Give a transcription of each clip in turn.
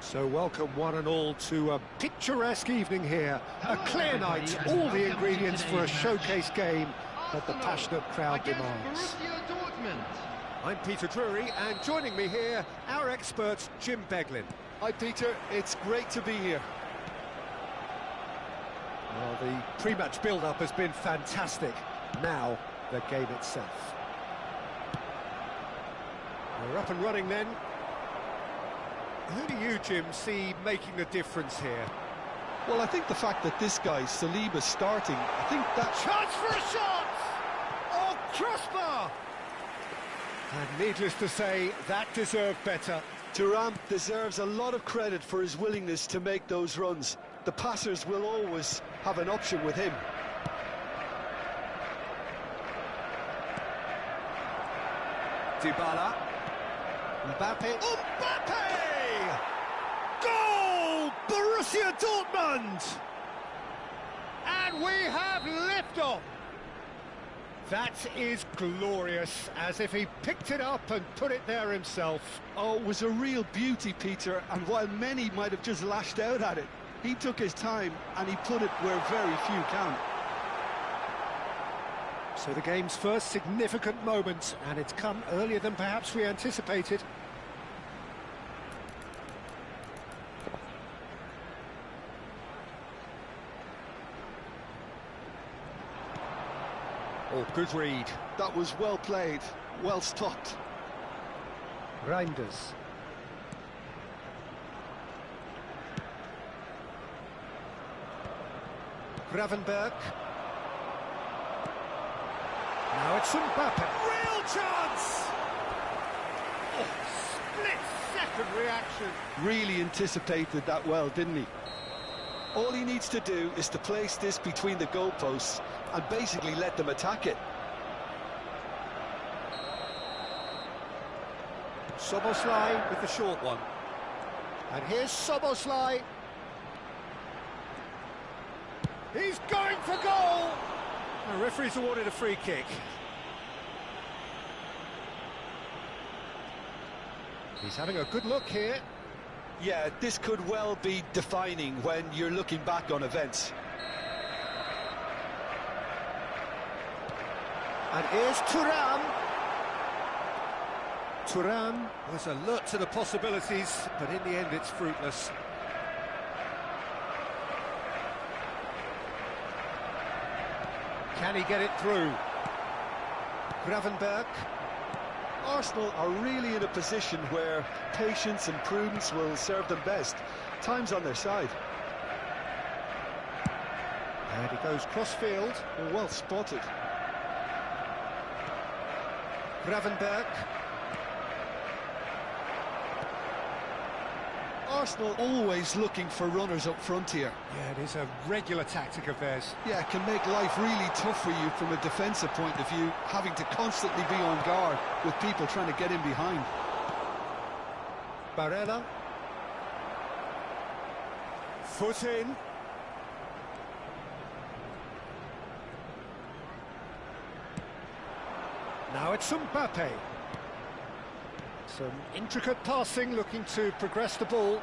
So welcome one and all to a picturesque evening here. A clear night, all the ingredients for a showcase game that the passionate crowd demands. I'm Peter Drury, and joining me here, our expert Jim Beglin. Hi Peter, it's great to be here. Well, the pre-match build-up has been fantastic. Now, the game itself. We're up and running then. Who do you, Jim, see making the difference here? Well, I think the fact that this guy, Saliba's starting, I think that... Chance for a shot! Oh, crossbar! And needless to say, that deserved better. Thuram deserves a lot of credit for his willingness to make those runs. The passers will always have an option with him. Dybala. Mbappe. Mbappe! Goal! Borussia Dortmund! And we have liftoff! That is glorious, as if he picked it up and put it there himself. Oh, it was a real beauty, Peter, and while many might have just lashed out at it, he took his time and he put it where very few can. So the game's first significant moment, and it's come earlier than perhaps we anticipated. Oh, good read. That was well played, well stopped. Reinders. Gravenberg. Now it's Mbappe. Real chance! Oh, split-second reaction. Really anticipated that well, didn't he? All he needs to do is to place this between the goalposts and basically let them attack it. Szoboszlai with the short one. And here's Szoboszlai. He's going for goal! The referee's awarded a free kick. He's having a good look here. Yeah, this could well be defining when you're looking back on events. And here's Thuram. Thuram was alert to the possibilities, but in the end it's fruitless. Can he get it through? Gravenberg. Arsenal are really in a position where patience and prudence will serve them best. Time's on their side. And he goes cross-field. Well spotted. Gravenberg. Arsenal always looking for runners up front here. Yeah, it is a regular tactic of theirs. Yeah, it can make life really tough for you from a defensive point of view, having to constantly be on guard with people trying to get in behind. Barella. Foot in. Now it's Mbappe. Some intricate passing, looking to progress the ball.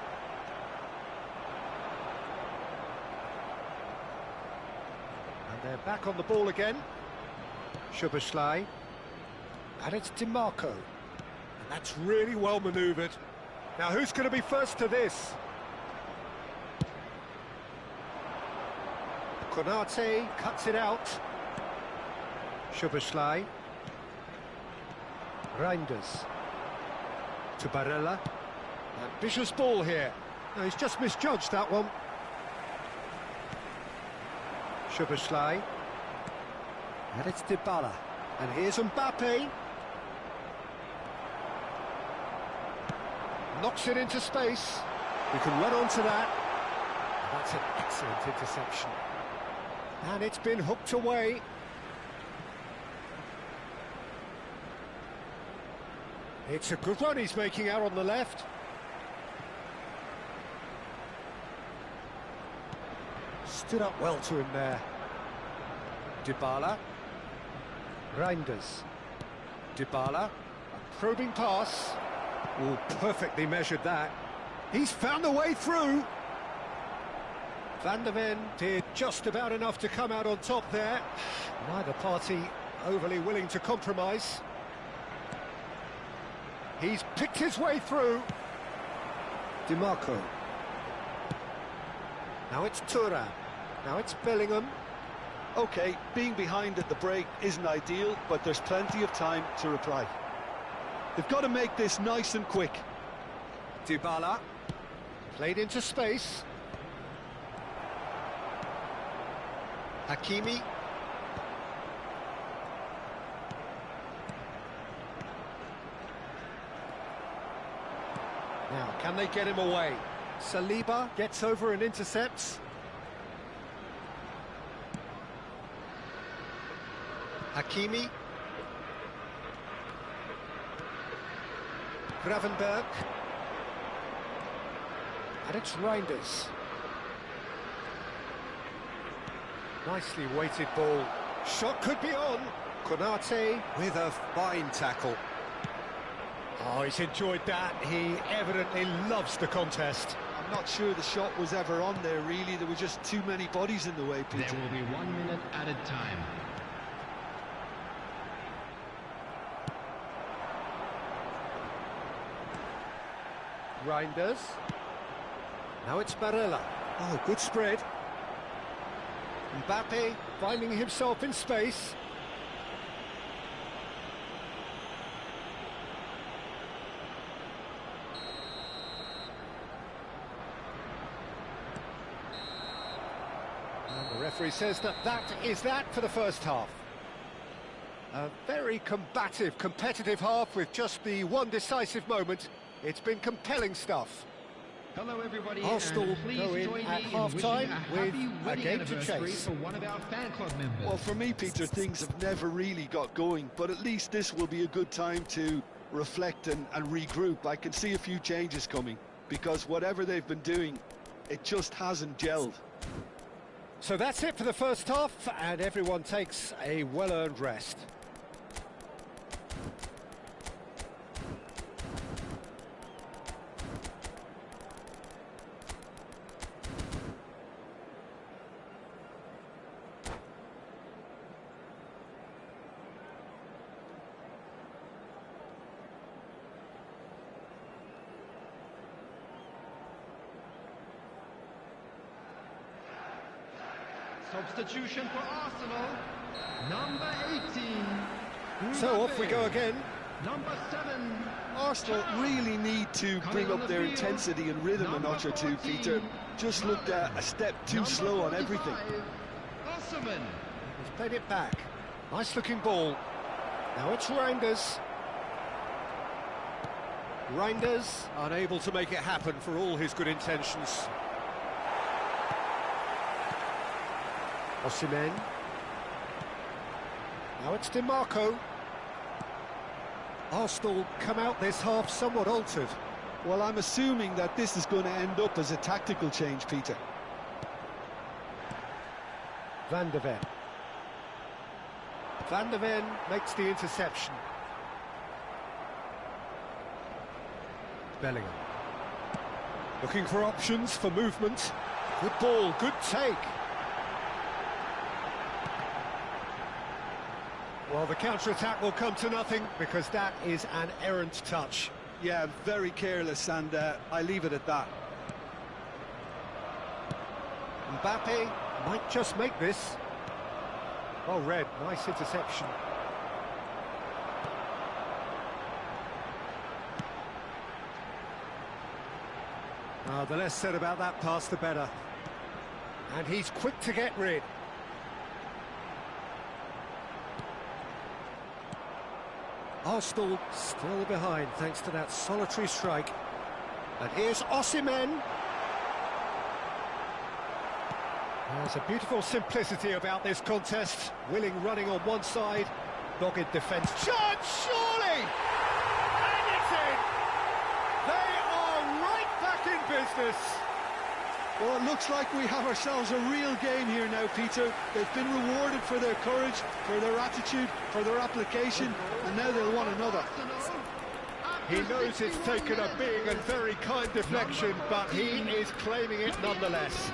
And they're back on the ball again. Szoboszlai. And it's Dimarco. And that's really well manoeuvred. Now who's going to be first to this? Konate cuts it out. Szoboszlai. Reinders. To Barella. Ambitious ball here. No, he's just misjudged that one. Szoboszlai. And it's Dybala. And here's Mbappe. Knocks it into space. We can run on to that. That's an excellent interception. And it's been hooked away. It's a good run he's making out on the left. Stood up well to him there. Dybala. Reinders. Dybala. A probing pass. Oh, perfectly measured that. He's found a way through. Van der Ven did just about enough to come out on top there. Neither party overly willing to compromise. He's picked his way through. DiMarco. Now it's Thuram. Now it's Bellingham. OK, being behind at the break isn't ideal, but there's plenty of time to reply. They've got to make this nice and quick. Dybala. Played into space. Hakimi. Now, can they get him away? Saliba gets over and intercepts. Hakimi. Gravenberg. And it's Reinders. Nicely weighted ball. Shot could be on. Konate with a fine tackle. Oh, he's enjoyed that. He evidently loves the contest. I'm not sure the shot was ever on there, really. There were just too many bodies in the way, Peter. There will be 1 minute added time. Reinders. Now it's Barella. Oh, good spread. Mbappe finding himself in space. And the referee says that is that for the first half. A very combative, competitive half with just the one decisive moment. It's been compelling stuff. Hello everybody, Arsenal and go in join at me in half-time with a game to anniversary chase. for one of our fan club members. Well, for me, Peter, things have never really got going, but at least this will be a good time to reflect and regroup. I can see a few changes coming, because whatever they've been doing, it just hasn't gelled. So that's it for the first half, and everyone takes a well-earned rest. Substitution for Arsenal, number 18. So off we go again. Number 7. Arsenal really need to bring up their intensity and rhythm a notch or two, Peter. Just looked a step too slow on everything. Osman. He's played it back. Nice looking ball. Now it's Reinders. Reinders unable to make it happen for all his good intentions. Osimhen. Now it's DiMarco. Arsenal come out this half somewhat altered. Well, I'm assuming that this is going to end up as a tactical change, Peter. Van der Ven. Van der Ven makes the interception. Bellingham. Looking for options for movement. Good ball, good take. Well, the counter-attack will come to nothing because that is an errant touch. Yeah, very careless, and I leave it at that. Mbappe might just make this. Well read, nice interception. The less said about that pass, the better. And he's quick to get rid. Arsenal still behind thanks to that solitary strike. And here's Osimhen. There's a beautiful simplicity about this contest. Willing running on one side, dogged defence. Chance, surely! And it's in! They are right back in business. Well, it looks like we have ourselves a real game here now, Peter. They've been rewarded for their courage, for their attitude, for their application, and now they'll want another. He knows it's taken a big and very kind deflection, but he is claiming it nonetheless.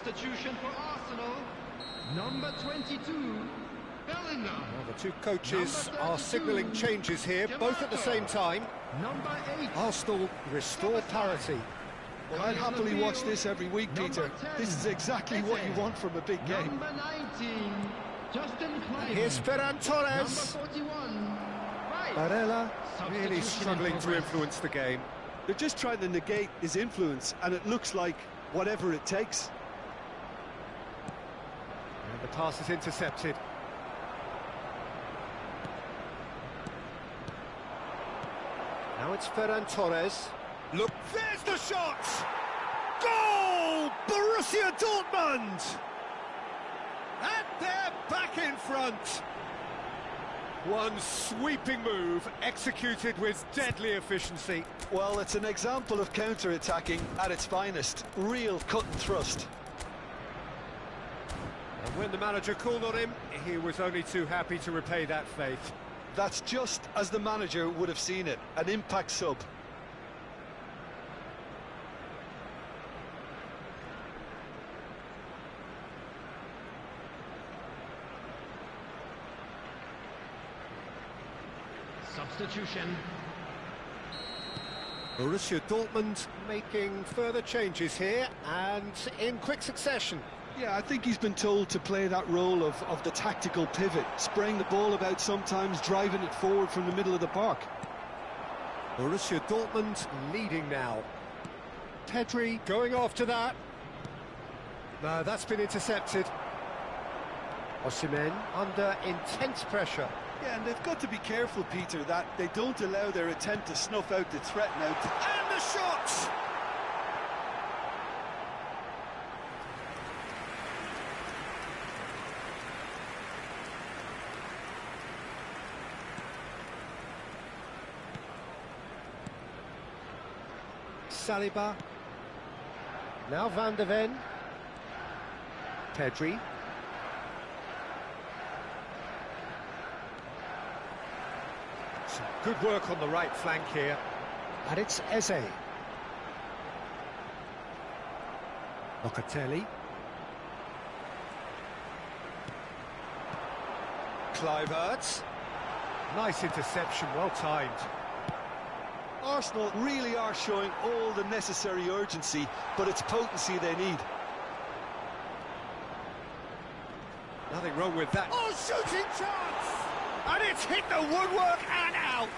Substitution for Arsenal, number 22, Bellingham. Well, the two coaches are signalling changes here, both at the same time. Number 8, Arsenal restore parity. Well, I'd happily watch this every week, Peter. This is exactly what you want from a big game. number 19, Justin Clive. Here's Ferran Torres. Number 41, right. Barella really Substitution struggling in to progress. influence the game. They're just trying to negate his influence, and it looks like whatever it takes. And the pass is intercepted. Now it's Ferran Torres. Look, there's the shot! Goal! Borussia Dortmund! And they're back in front. One sweeping move, executed with deadly efficiency. Well, it's an example of counter-attacking at its finest. Real cut and thrust. And when the manager called on him, he was only too happy to repay that faith. That's just as the manager would have seen it. An impact sub. Substitution. Borussia Dortmund making further changes here, and in quick succession. Yeah, I think he's been told to play that role of the tactical pivot, spraying the ball about sometimes, driving it forward from the middle of the park. Borussia Dortmund leading now. Pedri going after that. No, that's been intercepted. Osimhen under intense pressure. Yeah, and they've got to be careful, Peter, that they don't allow their attempt to snuff out the threat now. And the shot! Saliba. Now Van de Ven. Pedri. Some good work on the right flank here. And it's Eze. Locatelli. Kluivert. Nice interception, well timed. Arsenal really are showing all the necessary urgency, but it's potency they need. Nothing wrong with that. Oh, shooting chance! And it's hit the woodwork and out!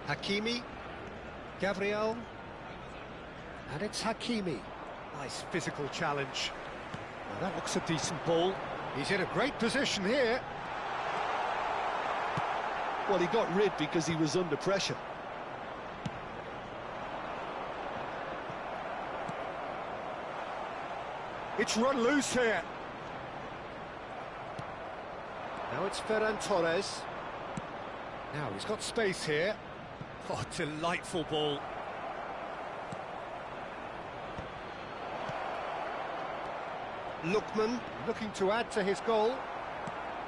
Hakimi, Gabriel, and it's Hakimi. Nice physical challenge. Well, that looks a decent ball. He's in a great position here. Well, he got rid because he was under pressure. It's run loose here. Now it's Ferran Torres. Now he's got space here. Oh, delightful ball. Lookman looking to add to his goal.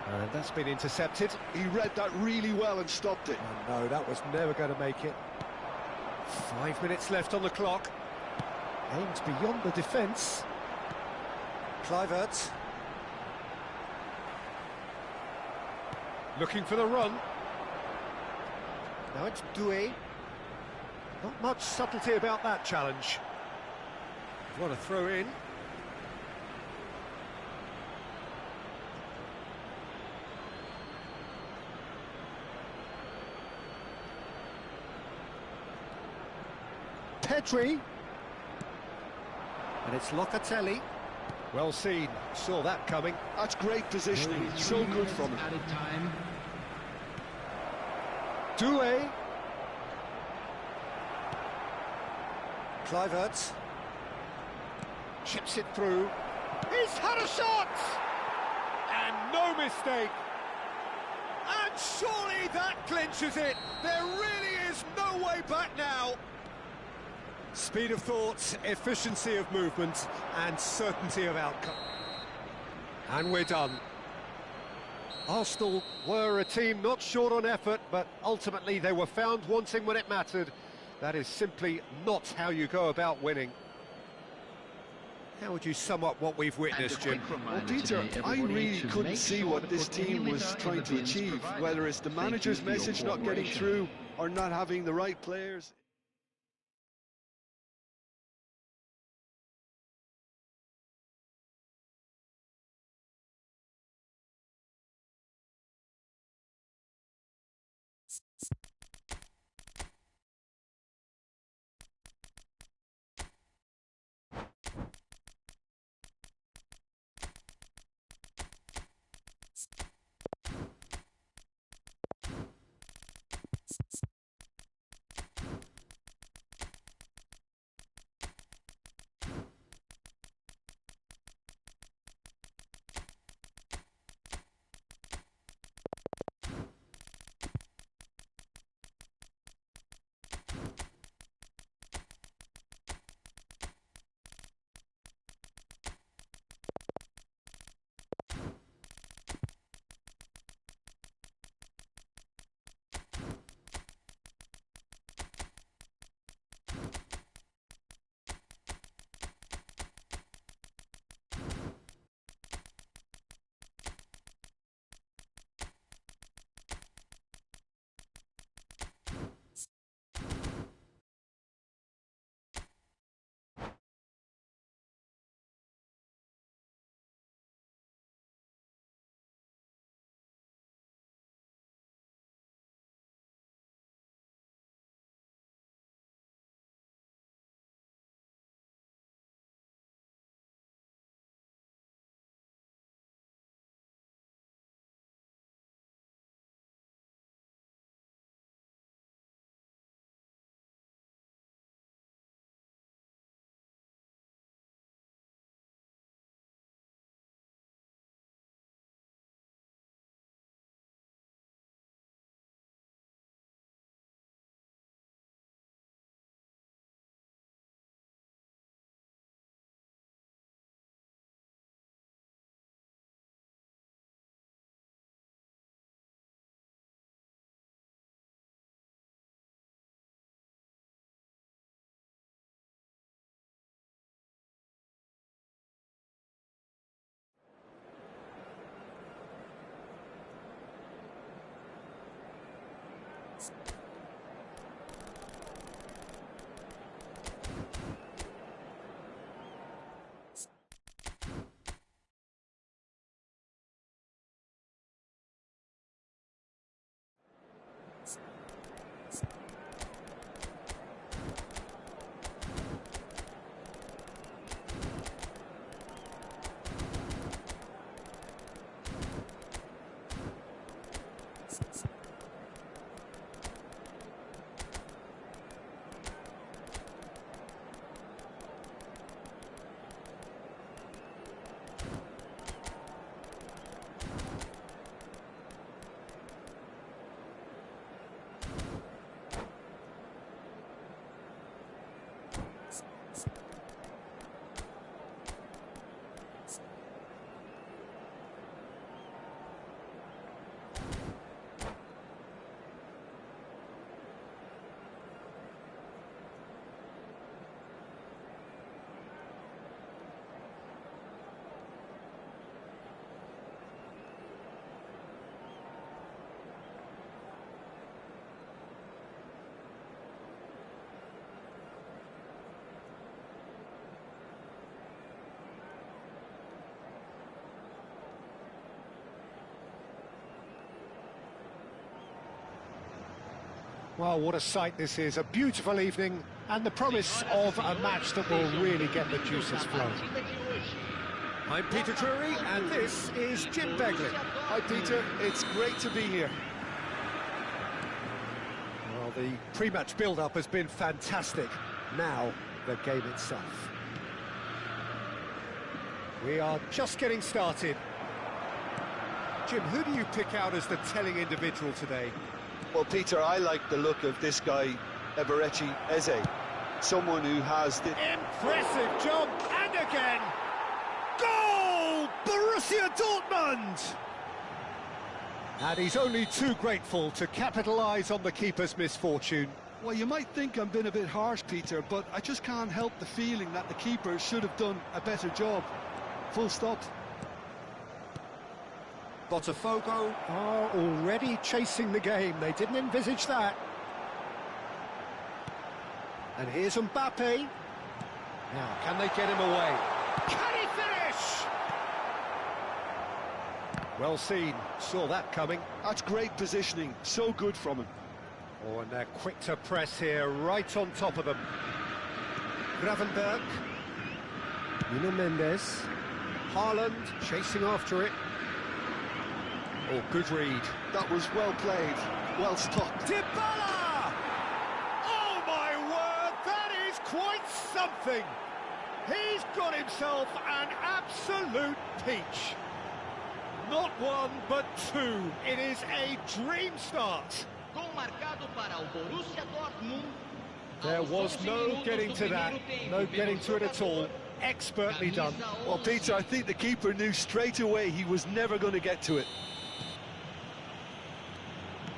And that's been intercepted. He read that really well and stopped it. Oh, no, that was never going to make it. 5 minutes left on the clock. Aims beyond the defence. Kluivert. Looking for the run. Now it's Doué. Not much subtlety about that challenge. What a throw in. Potw. And it's Locatelli. Well seen, saw that coming. That's great positioning, so good from him. Added time. Doué. Kluivert. Chips it through. He's had a shot! And no mistake. And surely that clinches it. There really is no way back now. Speed of thought, efficiency of movement, and certainty of outcome. And we're done. Arsenal were a team not short on effort, but ultimately they were found wanting when it mattered. That is simply not how you go about winning. How would you sum up what we've witnessed, Jim? Well, Peter, I really couldn't see what this team was trying to achieve, whether it's the manager's message not getting through or not having the right players. Well, what a sight this is. A beautiful evening and the promise of a match that will really get the juices flowing. I'm Peter Drury and this is Jim Begley. Hi Peter, it's great to be here. Well, the pre-match build-up has been fantastic. Now, the game itself. We are just getting started. Jim, who do you pick out as the telling individual today? Well, Peter, I like the look of this guy, Eberechi Eze. Someone who has the... Impressive jump, and again! Goal! Borussia Dortmund! And he's only too grateful to capitalise on the keeper's misfortune. Well, you might think I'm being a bit harsh, Peter, but I just can't help the feeling that the keeper should have done a better job. Full stop. Potw are already chasing the game. They didn't envisage that. And here's Mbappe. Now, can they get him away? Can he finish? Well seen. Saw that coming. That's great positioning. So good from him. Oh, and they're quick to press here, right on top of them. Gravenberg. Nuno Mendes. Haaland chasing after it. Oh, good read. That was well played, well stopped. Dybala! Oh, my word, that is quite something. He's got himself an absolute peach. Not one, but two. It is a dream start. There was no getting to that, no getting to it at all. Expertly done. Well, Peter, I think the keeper knew straight away he was never going to get to it.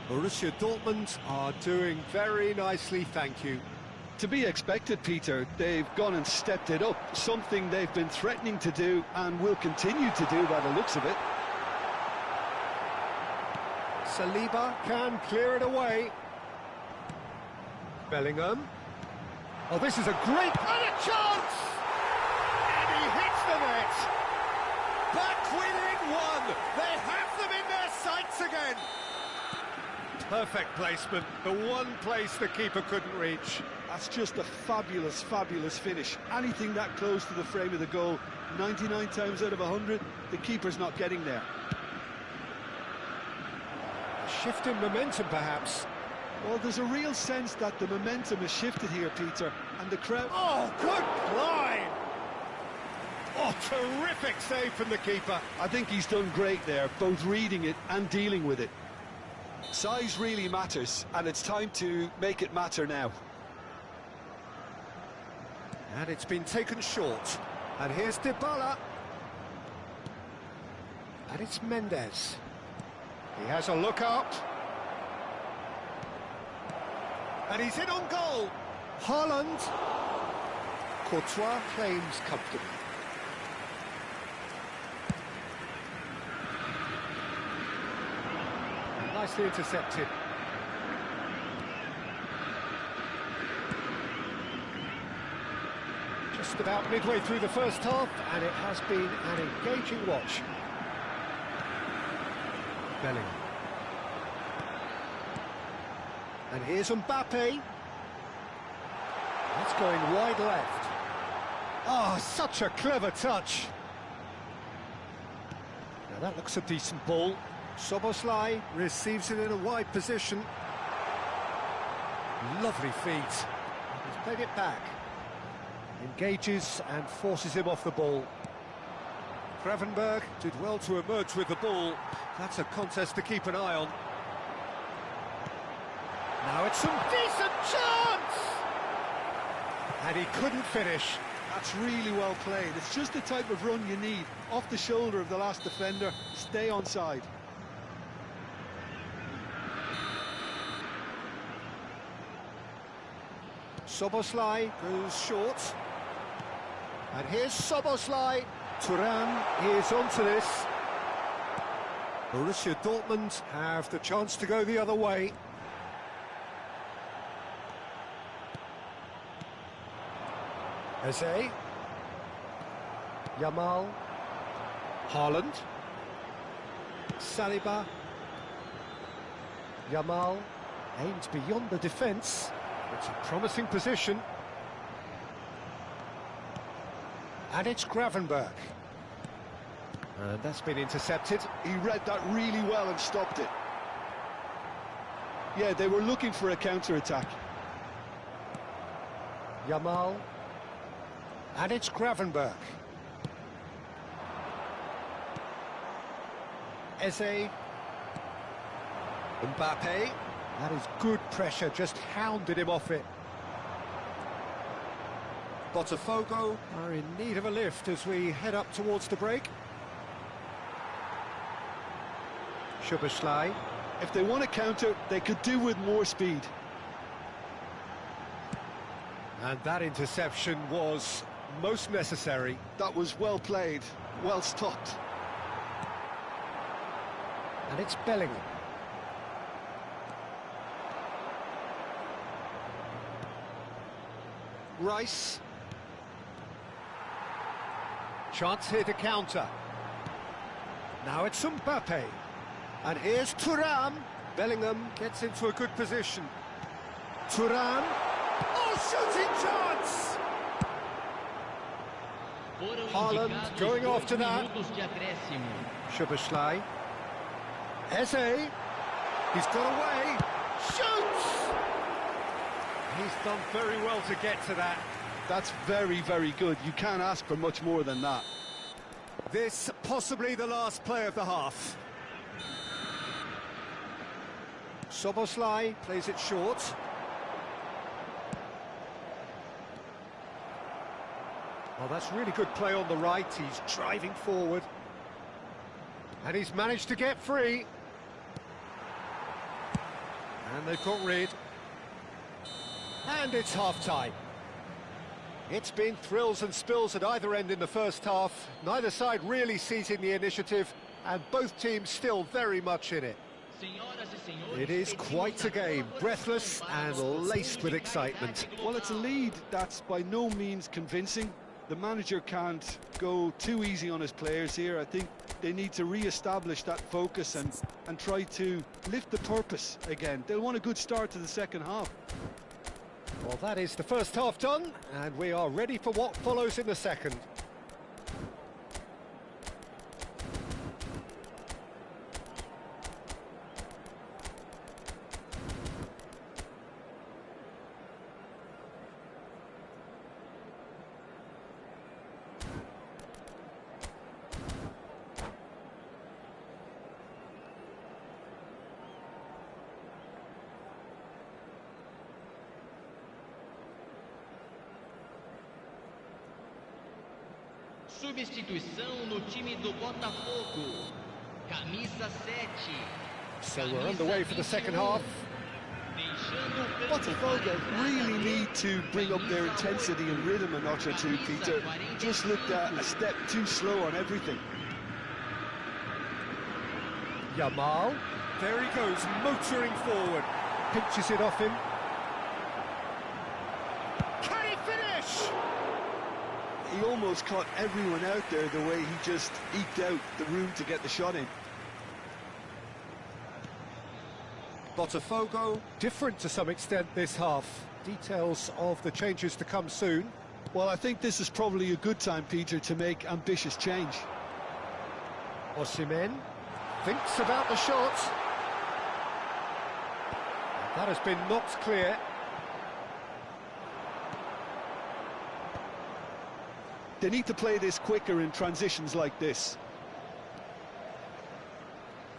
Borussia Dortmund are doing very nicely, thank you. To be expected, Peter. They've gone and stepped it up, something they've been threatening to do and will continue to do by the looks of it. Saliba can clear it away. Bellingham. Oh, this is a great... And a chance! And he hits the net. Back within one. They have them in their sights again. Perfect placement. The one place the keeper couldn't reach. That's just a fabulous, fabulous finish. Anything that close to the frame of the goal, 99 times out of 100, the keeper's not getting there. A shift in momentum, perhaps. Well, there's a real sense that the momentum has shifted here, Peter, and the crowd... Oh, good climb! Oh, terrific save from the keeper. I think he's done great there, both reading it and dealing with it. Size really matters, and it's time to make it matter now. And it's been taken short. And here's Dybala. And it's Mendes. He has a look up. And he's in on goal. Haaland. Courtois claims comfortably. Nicely intercepted. Just about midway through the first half, and it has been an engaging watch. Bellingham. And here's Mbappe. That's going wide left. Oh, such a clever touch. Now that looks a decent ball. Szoboszlai receives it in a wide position. Lovely feet. He's played it back. Engages and forces him off the ball. Gravenberg did well to emerge with the ball. That's a contest to keep an eye on. Now it's some decent chance! And he couldn't finish. That's really well played. It's just the type of run you need. Off the shoulder of the last defender, stay onside. Szoboszlai goes short. And here's Szoboszlai. Thuram is onto this. Borussia Dortmund have the chance to go the other way. Eze. Yamal. Haaland. Saliba. Yamal. Aimed beyond the defence. It's a promising position. And it's Gravenberg. And that's been intercepted. He read that really well and stopped it. Yeah, they were looking for a counter-attack. Yamal. And it's Gravenberg. Eze. Mbappe. That is good pressure, just hounded him off it. Potw are in need of a lift as we head up towards the break. Szoboszlai. If they want to counter, they could do with more speed. And that interception was most necessary. That was well played, well stopped. And it's Bellingham. Rice. Chance here to counter. Now it's Mbappe. And here's Thuram. Bellingham gets into a good position. Thuram. Oh, shooting chance! Haaland going after that. Szoboszlai. Eze. He's got away. Shoots! He's done very well to get to that. That's very, very good. You can't ask for much more than that. This possibly the last play of the half. Szoboszlai plays it short. Well, that's really good play on the right. He's driving forward. And he's managed to get free. And they've got rid. And it's half-time. It's been thrills and spills at either end in the first half. Neither side really seizing the initiative, and both teams still very much in it. It is quite a game, breathless and laced with excitement. Well, it's a lead that's by no means convincing. The manager can't go too easy on his players here. I think they need to re-establish that focus and try to lift the purpose again. They'll want a good start to the second half. Well, that is the first half done, and we are ready for what follows in the second. Substituição no time do Botafogo. Camisa 7. So we're underway for the second half. Botafogo really need to bring up their intensity and rhythm a notch or two, Peter. Just looked a step too slow on everything. Yamal. There he goes, motoring forward. Pinches it off him. Can he finish? He almost caught everyone out there the way he just eked out the room to get the shot in. Potw different to some extent this half. Details of the changes to come soon. Well, I think this is probably a good time, Peter, to make ambitious change. Osimhen thinks about the shot. That has been knocked clear. They need to play this quicker in transitions like this.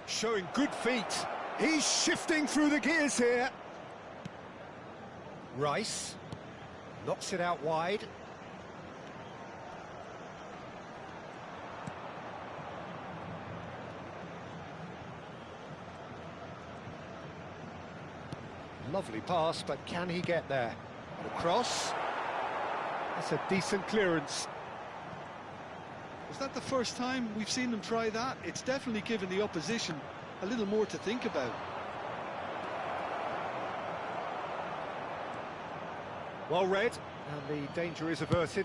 Showing good feet. He's shifting through the gears here. Rice knocks it out wide. Lovely pass, but can he get there? Across. That's a decent clearance. Was that the first time we've seen them try that? It's definitely given the opposition a little more to think about. Well read, and the danger is averted.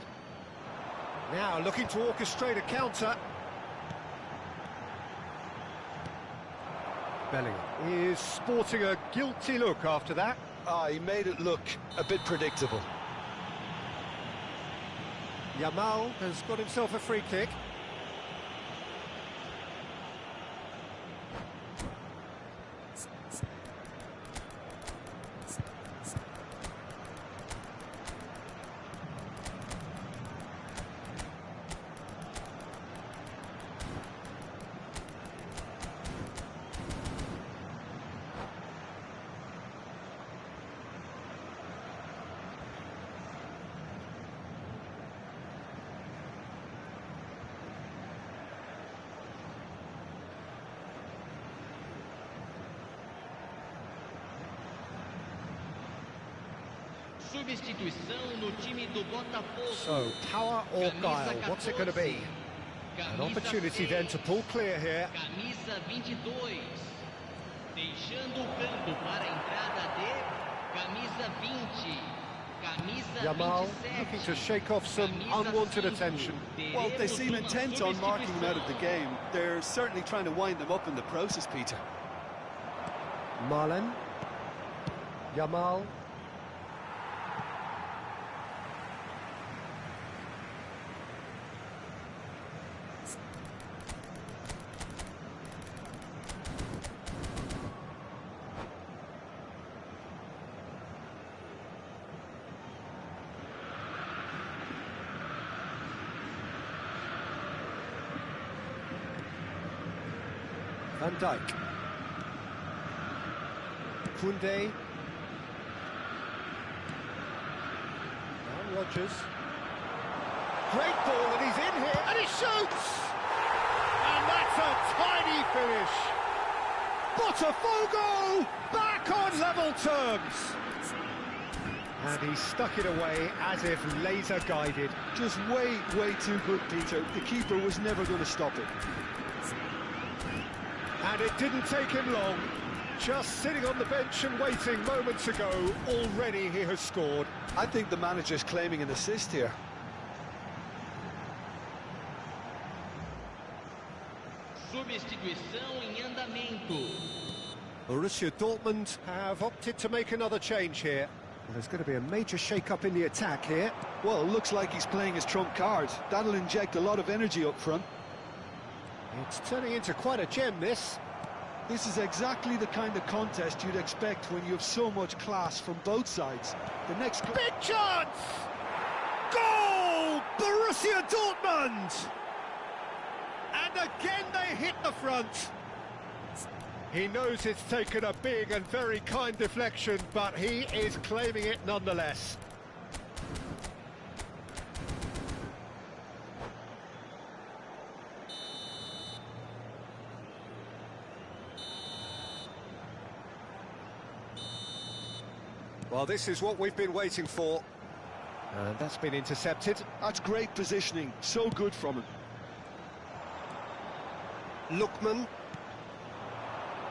Now looking to orchestrate a counter. Bellingham is sporting a guilty look after that. Ah, he made it look a bit predictable. Yamal has got himself a free kick. Substituição no time do Botafogo. So, power or guile, what's it going to be? An opportunity then to pull clear here. Camisa 22. Deixando o campo para a entrada de camisa 20. Camisa Yamal 27. looking to shake off some unwanted attention. Well, they seem intent on marking him out of the game. They're certainly trying to wind them up in the process, Peter. Marlen. Yamal. Van Dijk. Koundé. Now Rodgers. Great ball, and he's in here, and he shoots! And that's a tiny finish. Potw back on level terms. And he stuck it away as if laser guided. Just way too good, Peter. The keeper was never going to stop it. And it didn't take him long. Just sitting on the bench and waiting moments ago, already he has scored. I think the manager's claiming an assist here. Substituição em andamento. Borussia Dortmund have opted to make another change here. Well, there's going to be a major shake-up in the attack here. Well, it looks like he's playing his trump card. That'll inject a lot of energy up front. It's turning into quite a gem, this. This is exactly the kind of contest you'd expect when you have so much class from both sides. The next... Big chance! Goal! Borussia Dortmund! And again they hit the front. He knows it's taken a big and very kind deflection, but he is claiming it nonetheless. Well, this is what we've been waiting for. And that's been intercepted. That's great positioning. So good from him. Lookman.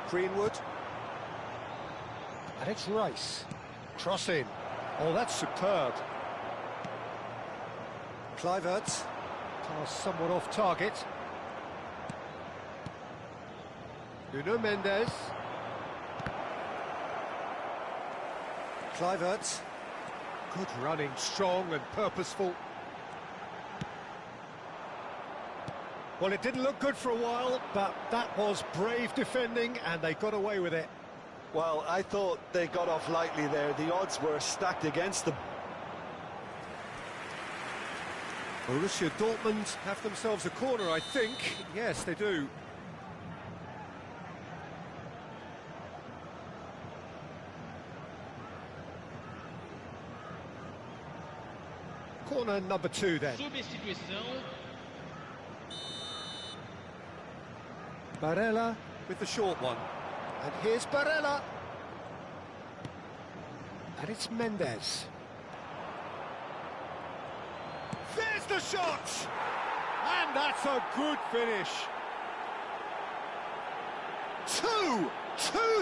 Greenwood. And it's Rice. Cross in. Oh, that's superb. Kluivert. Pass somewhat off target. Nuno Mendes. Kluivert. Good running, strong and purposeful. Well, it didn't look good for a while, but that was brave defending, and they got away with it. Well, I thought they got off lightly there. The odds were stacked against them. Borussia Dortmund have themselves a corner, I think. Yes, they do. Corner number 2 then. Substituição. Barella with the short one. And here's Barella. And it's Mendes. There's the shot! And that's a good finish. Two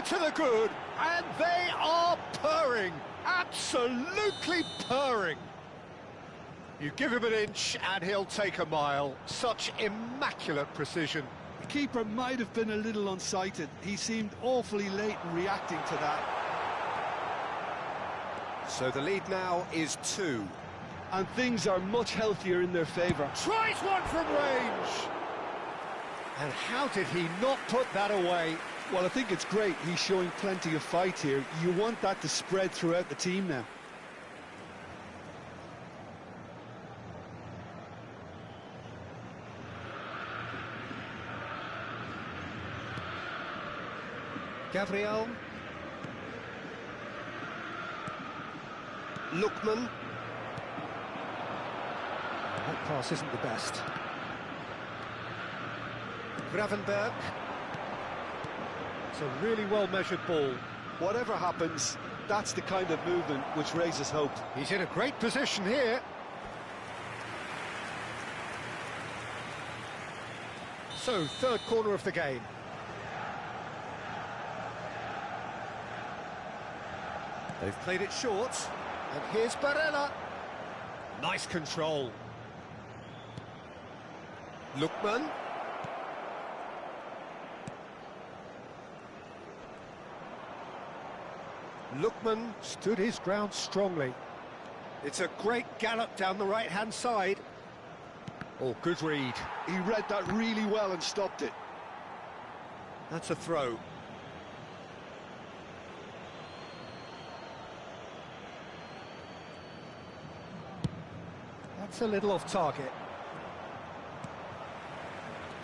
to the good, and they are purring. Absolutely purring. You give him an inch and he'll take a mile. Such immaculate precision. It keeper might have been a little unsighted. He seemed awfully late in reacting to that. So the lead now is 2. And things are much healthier in their favour. Tries one from range! And how did he not put that away? Well, I think it's great. He's showing plenty of fight here. You want that to spread throughout the team now. Gabriel. Lookman. That pass isn't the best. Gravenberg. It's a really well-measured ball. Whatever happens, that's the kind of movement which raises hope. He's in a great position here. So, third corner of the game. They've played it short, and here's Barella. Nice control. Lookman. Lookman stood his ground strongly. It's a great gallop down the right-hand side. Oh, good read. He read that really well and stopped it. That's a throw. That's a little off target.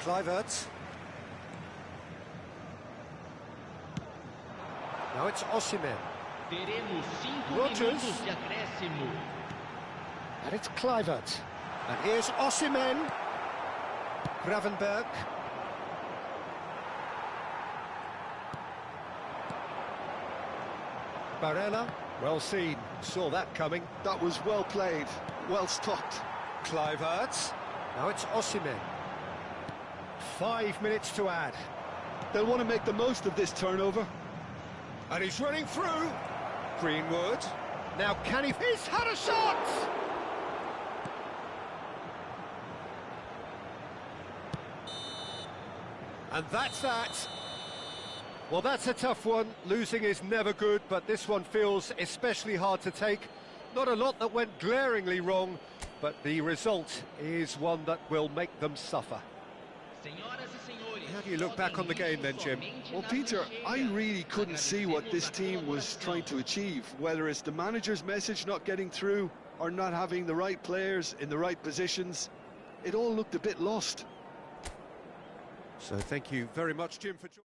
Kluivert. Now it's Osimhen. Teremos 5 Rodgers. minutos de acréscimo. And it's Kluivert. And here's Osimhen. Gravenberg. Barella. Well seen. Saw that coming. That was well played, well stopped. Kluivert. Now it's Osimhen. 5 minutes to add. They'll want to make the most of this turnover. And he's running through. Greenwood. Now can he... He's had a shot! And that's that. Well, that's a tough one. Losing is never good, but this one feels especially hard to take. Not a lot that went glaringly wrong, but the result is one that will make them suffer. How do you look back on the game then, Jim? Well, Peter, I really couldn't see what this team was trying to achieve, whether it's the manager's message not getting through or not having the right players in the right positions. It all looked a bit lost. So thank you very much, Jim, for joining.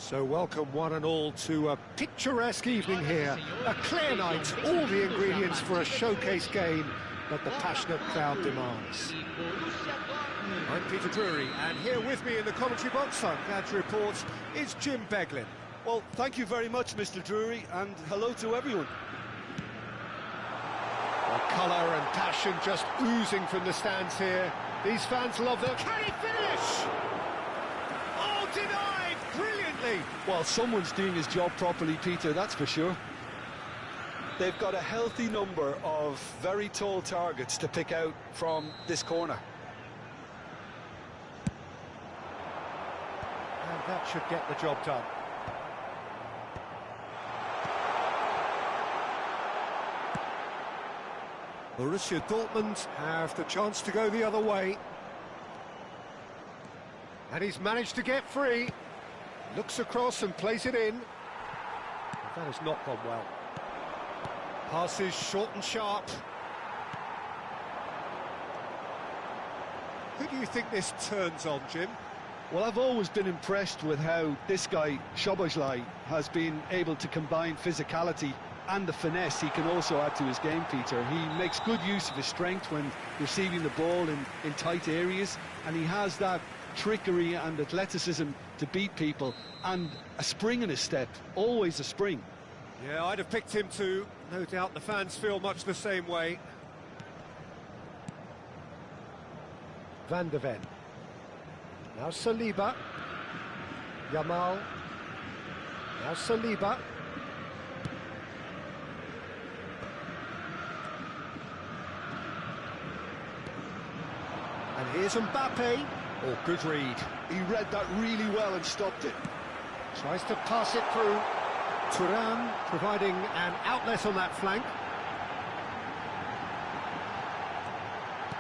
So welcome one and all to a picturesque evening here. A clear night, all the ingredients for a showcase game that the passionate crowd demands. I'm Peter Drury, and here with me in the commentary box, I'm glad to report, is Jim Beglin. Well, thank you very much, Mr. Drury, and hello to everyone. Well, colour and passion just oozing from the stands here. These fans love their... Can he finish? Oh, denied brilliantly. Well, someone's doing his job properly, Peter, that's for sure. They've got a healthy number of very tall targets to pick out from this corner. And that should get the job done. Borussia Dortmund have the chance to go the other way. And he's managed to get free. Looks across and plays it in. But that has not gone well. Passes short and sharp. Who do you think this turns on, Jim? Well, I've always been impressed with how this guy, Szoboszlai, has been able to combine physicality and the finesse he can also add to his game, Peter. He makes good use of his strength when receiving the ball in tight areas, and he has that trickery and athleticism to beat people, and a spring in his step, always a spring. Yeah, I'd have picked him too. No doubt the fans feel much the same way. Van de Ven. Now Saliba. Yamal. Now Saliba. And here's Mbappe. Oh, good read. He read that really well and stopped it. Tries to pass it through. Thuram providing an outlet on that flank.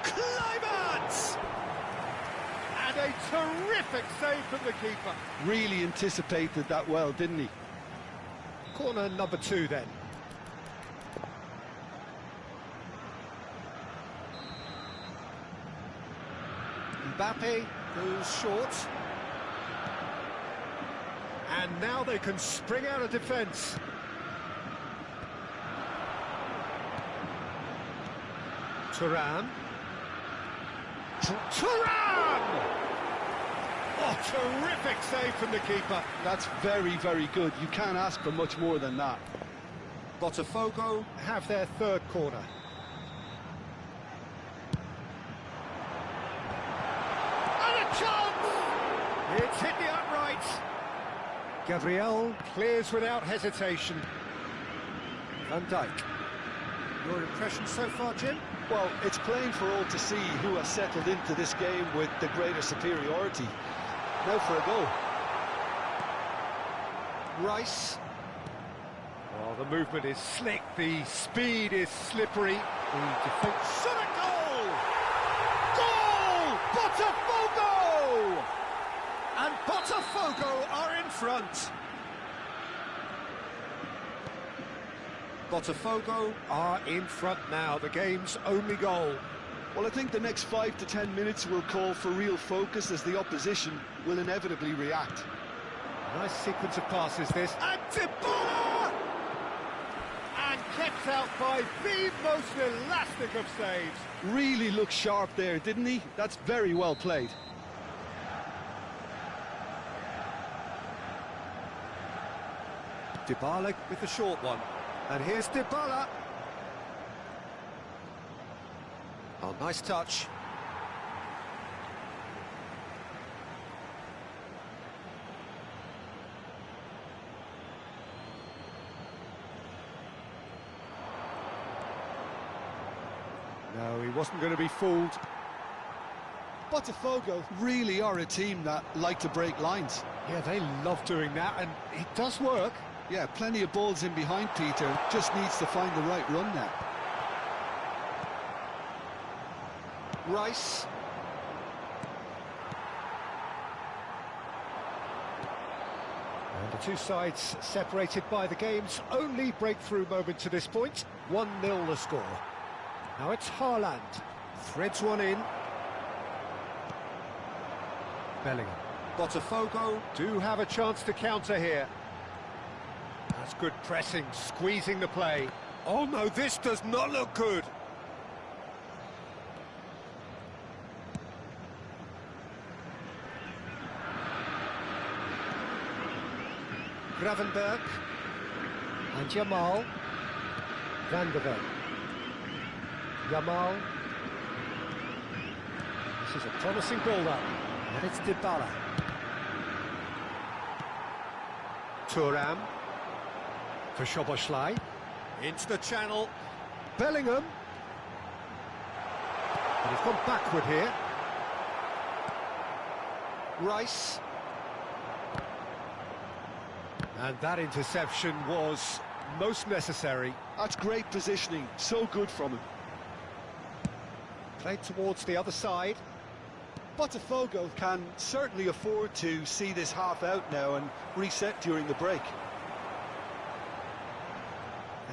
Climax! And a terrific save from the keeper. Really anticipated that well, didn't he? Corner number 2 then. Mbappe goes short. And now they can spring out of defence. Thuram. Thuram! Oh, terrific save from the keeper. That's very, very good. You can't ask for much more than that. Botafogo have their third corner. And a chance! It's hit the uprights. Gabriel clears without hesitation. Van Dijk. Your impression so far, Jim? Well, it's plain for all to see who has settled into this game with the greater superiority. Now for a goal. Rice. Oh, the movement is slick, the speed is slippery. The defence... Shot a goal! Goal! Botafogo! And Botafogo are in front. Botafogo are in front now, the game's only goal. Well, I think the next 5 to 10 minutes will call for real focus as the opposition will inevitably react. Nice sequence of passes this. And Dybala! And kept out by the most elastic of saves. Really looked sharp there, didn't he? That's very well played. Dybala with the short one. And here's Dybala. Oh, nice touch. No, he wasn't going to be fooled. Botafogo really are a team that like to break lines. Yeah, they love doing that, and it does work. Yeah, plenty of balls in behind Peter, just needs to find the right run now. Rice. And the two sides separated by the game's only breakthrough moment to this point. 1-0 the score. Now it's Haaland. Threads one in. Bellingham. Potw do have a chance to counter here. That's good pressing, squeezing the play. Oh no, this does not look good. Gravenberg and Jamal van der Ven. Jamal. This is a promising build-up, and it's Dybala. Thuram for Szoboszlai. Into the channel. Bellingham. And he's gone backward here. Rice. And that interception was most necessary. That's great positioning, so good from him. Played towards the other side. Potw can certainly afford to see this half out now and reset during the break.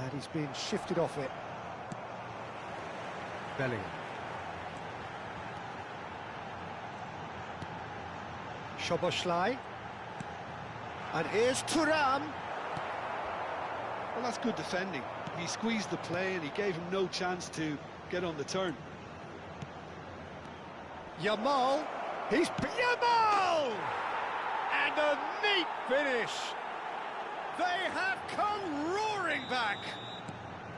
And he's been shifted off it. Bellingham. Szoboszlai. And here's Thuram. Well, that's good defending. He squeezed the play and he gave him no chance to get on the turn. Jamal. He's Jamal! And a neat finish. They have come roaring back.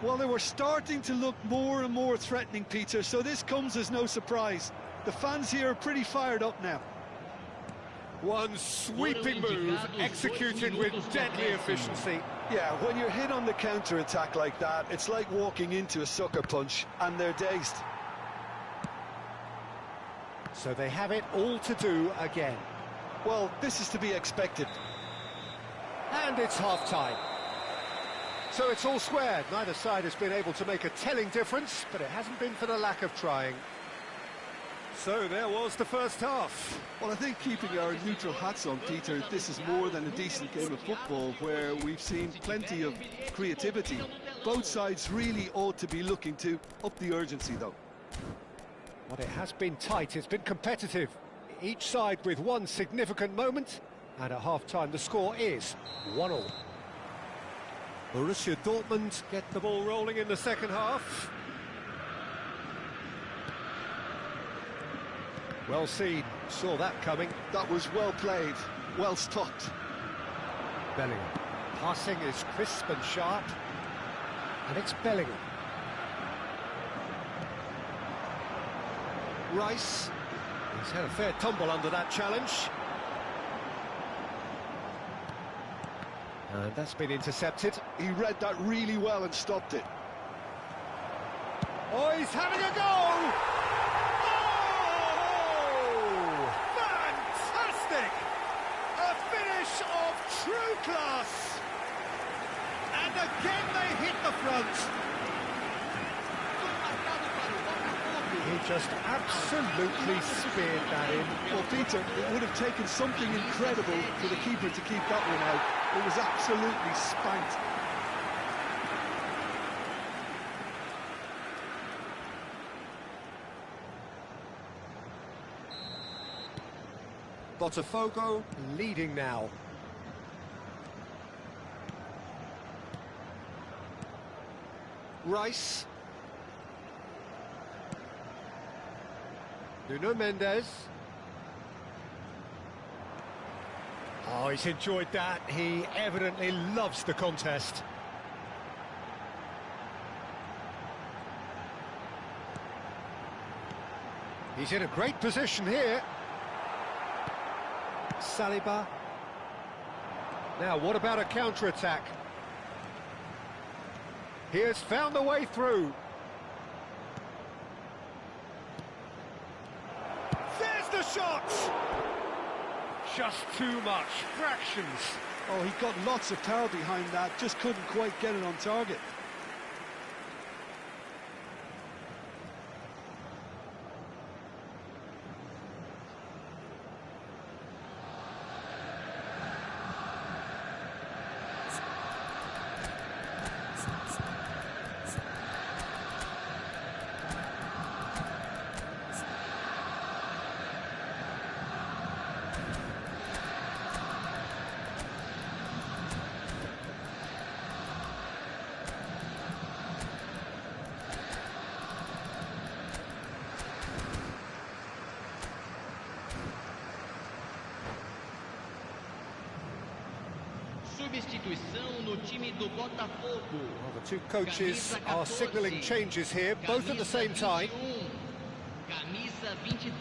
Well, they were starting to look more and more threatening, Peter, so this comes as no surprise. The fans here are pretty fired up now. One sweeping move, executed with deadly efficiency. Yeah, when you're hit on the counter-attack like that, it's like walking into a sucker punch, and they're dazed. So they have it all to do again. Well, this is to be expected. And it's half-time. So it's all squared. Neither side has been able to make a telling difference, but it hasn't been for the lack of trying. So there was the first half. Well, I think keeping our neutral hats on, Peter, this is more than a decent game of football where we've seen plenty of creativity. Both sides really ought to be looking to up the urgency, though. But it has been tight, it's been competitive. Each side with one significant moment, and at half-time the score is 1-1. Borussia Dortmund get the ball rolling in the second half. Well seen, saw that coming. That was well played, well stopped. Bellingham. Passing is crisp and sharp. And it's Bellingham. Rice. He's had a fair tumble under that challenge. And that's been intercepted. He read that really well and stopped it. Oh, he's having a go! Oh! Fantastic! A finish of true class! And again they hit the front. He just absolutely speared that in. Well, Peter, it would have taken something incredible for the keeper to keep that one out. It was absolutely spanked. Potw leading now. Rice. Nuno Mendes. Oh, he's enjoyed that. He evidently loves the contest. He's in a great position here. Saliba. Now, what about a counter-attack? He has found the way through. There's the shot! Just too much, fractions. Oh, he got lots of power behind that, just couldn't quite get it on target. Substituição no time do Botafogo. Well, the two coaches are signalling changes here, both at the same time. Camisa 22.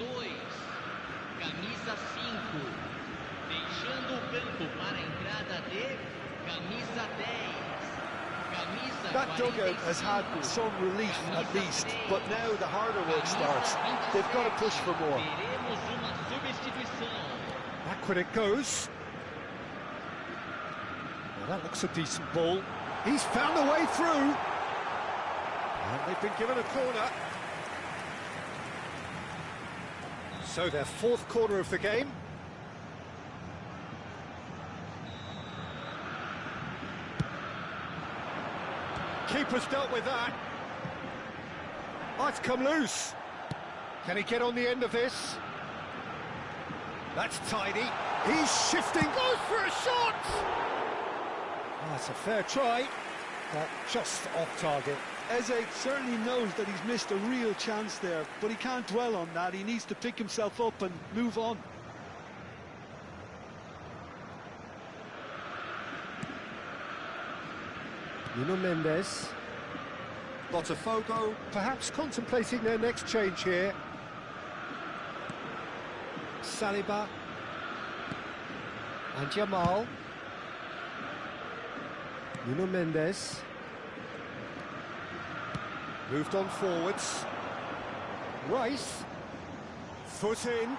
Camisa 5. Deixando o campo para a entrada de camisa 10. Camisa That dugout has had some relief at least, but now the harder work starts. They've got to push for more. Teremos uma substituição. Back when it goes. Well, that looks a decent ball. He's found a way through. And they've been given a corner. So their fourth corner of the game. Keeper's dealt with that. Oh, it's come loose. Can he get on the end of this? That's tidy. He's shifting, goes for a shot! Oh, that's a fair try, but just off target. Eze certainly knows that he's missed a real chance there, but he can't dwell on that. He needs to pick himself up and move on. Nuno Mendes. Botafogo perhaps contemplating their next change here. Saliba. And Jamal. Nuno Mendes. Moved on forwards. Rice. Foot in.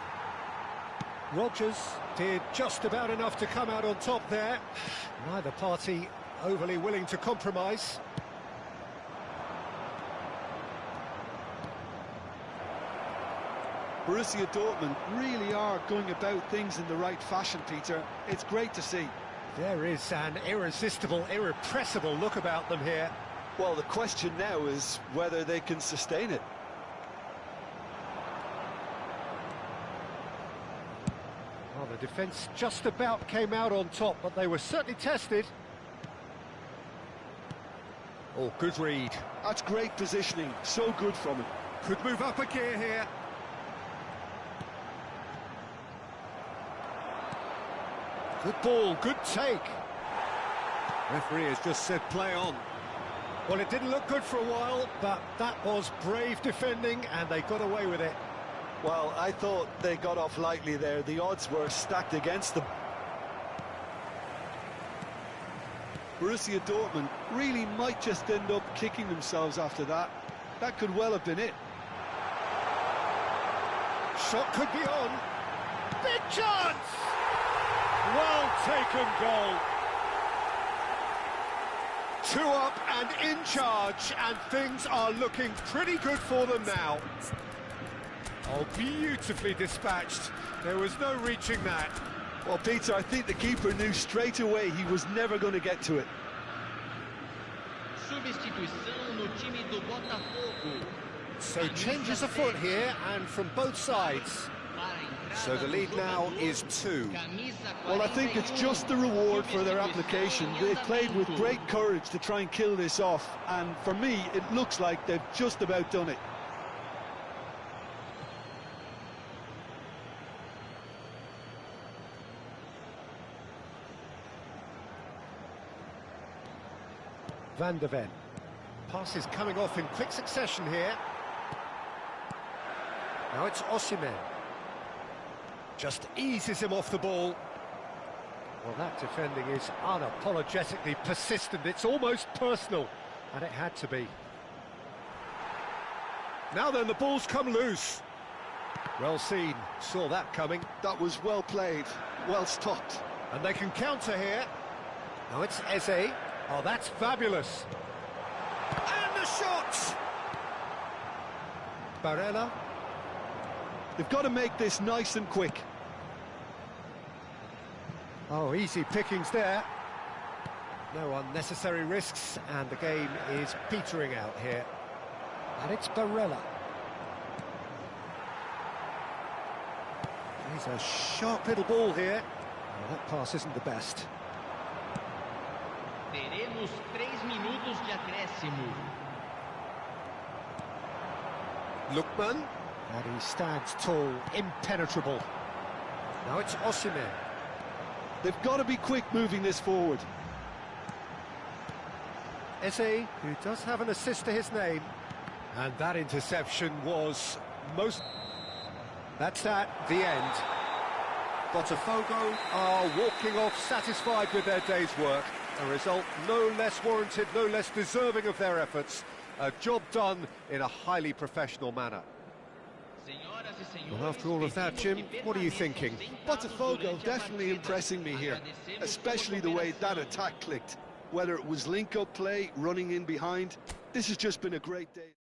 Rodgers did just about enough to come out on top there. Neither party overly willing to compromise. Borussia Dortmund really are going about things in the right fashion, Peter. It's great to see. There is an irresistible, irrepressible look about them here. Well, the question now is whether they can sustain it. Well, the defence just about came out on top, but they were certainly tested. Oh, good read. That's great positioning, so good from him. Could move up a gear here. Good ball, good take. Referee has just said play on. Well, it didn't look good for a while, but that was brave defending, and they got away with it. Well, I thought they got off lightly there. The odds were stacked against them. Borussia Dortmund really might just end up kicking themselves after that. That could well have been it. Shot could be on. Big chance! Well taken goal. 2 up and in charge, and things are looking pretty good for them now. Oh, beautifully dispatched. There was no reaching that. Well, Peter, I think the keeper knew straight away he was never going to get to it. Substituição no time do Botafogo. So changes afoot here, and from both sides. So the lead now is 2. Well, I think it's just the reward for their application. They've played with great courage to try and kill this off, and for me, it looks like they've just about done it. Van der Ven. Passes coming off in quick succession here. Now it's Osimhen. Just eases him off the ball. Well, that defending is unapologetically persistent. It's almost personal, and it had to be. Now then, the ball's come loose. Well seen, saw that coming. That was well played, well stopped. And they can counter here. Now it's Eze. Oh, that's fabulous. And the shot! Barella. They've got to make this nice and quick. Oh, easy pickings there. No unnecessary risks, and the game is petering out here. And it's Barella. He's a sharp little ball here. Oh, that pass isn't the best. Teremos 3 minutos de acréscimo. Lookman. And he stands tall, impenetrable. Now it's Osimhen. They've got to be quick moving this forward. Eze, who does have an assist to his name. And that interception was most... That's that, the end. Potw are walking off satisfied with their day's work. A result no less warranted, no less deserving of their efforts. A job done in a highly professional manner. Well, after all of that, Jim, what are you thinking? Potw definitely impressing me here, especially the way that attack clicked. Whether it was link-up play, running in behind, this has just been a great day.